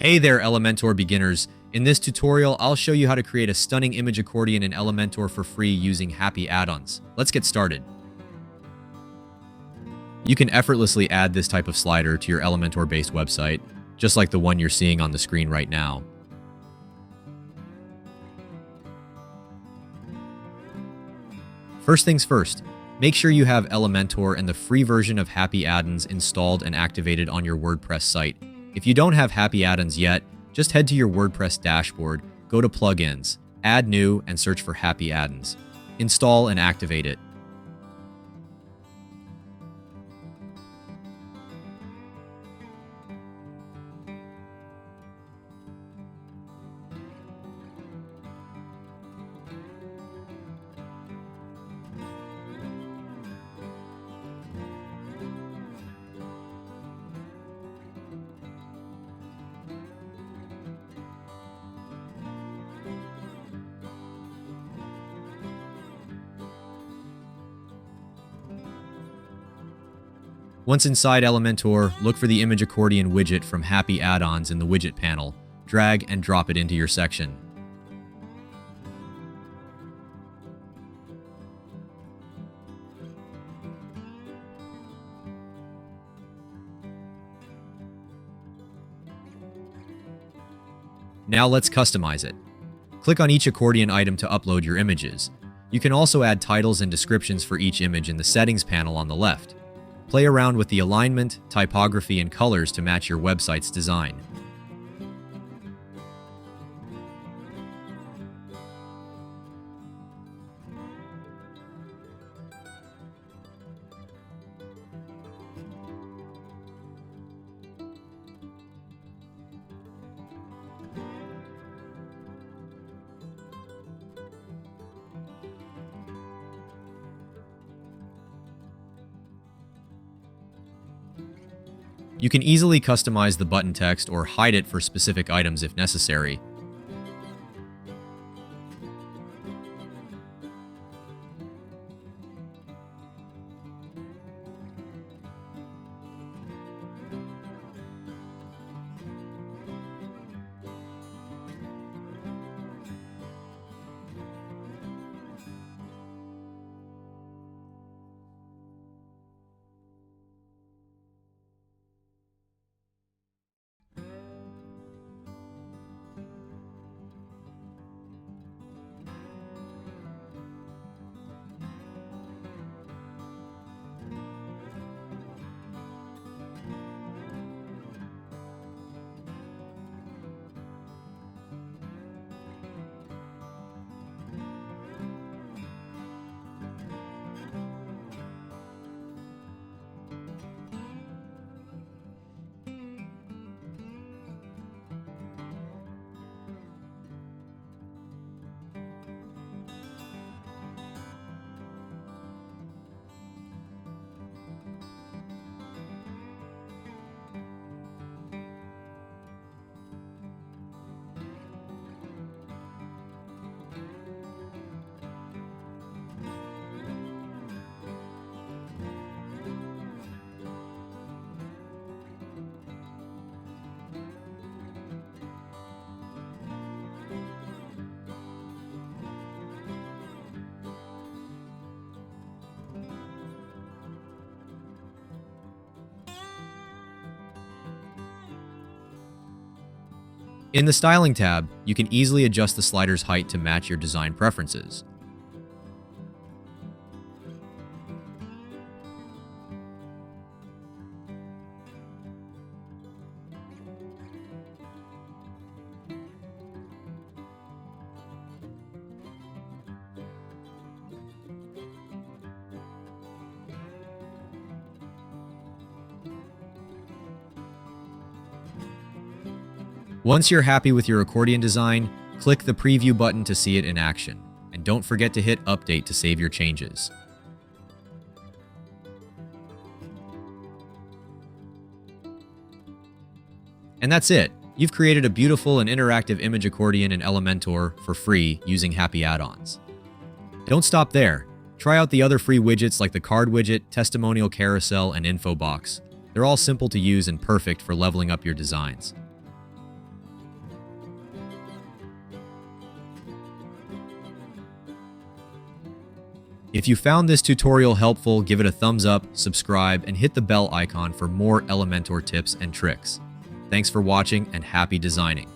Hey there, Elementor beginners. In this tutorial, I'll show you how to create a stunning image accordion in Elementor for free using happy add-ons. Let's get started. You can effortlessly add this type of slider to your Elementor-based website, just like the one you're seeing on the screen right now. First things first, make sure you have Elementor and the free version of Happy Addons installed and activated on your WordPress site. If you don't have Happy Addons yet, just head to your WordPress dashboard, go to Plugins, Add New, and search for Happy Addons. Install and activate it. Once inside Elementor, look for the Image Accordion widget from Happy Addons in the widget panel. Drag and drop it into your section. Now let's customize it. Click on each accordion item to upload your images. You can also add titles and descriptions for each image in the settings panel on the left. Play around with the alignment, typography, and colors to match your website's design. You can easily customize the button text or hide it for specific items if necessary. In the Styling tab, you can easily adjust the slider's height to match your design preferences. Once you're happy with your accordion design, click the preview button to see it in action, and don't forget to hit update to save your changes. And that's it. You've created a beautiful and interactive image accordion in Elementor for free using Happy Addons. Don't stop there. Try out the other free widgets like the card widget, Testimonial Carousel, and Info box. They're all simple to use and perfect for leveling up your designs. If you found this tutorial helpful, give it a thumbs up, subscribe, and hit the bell icon for more Elementor tips and tricks. Thanks for watching and happy designing.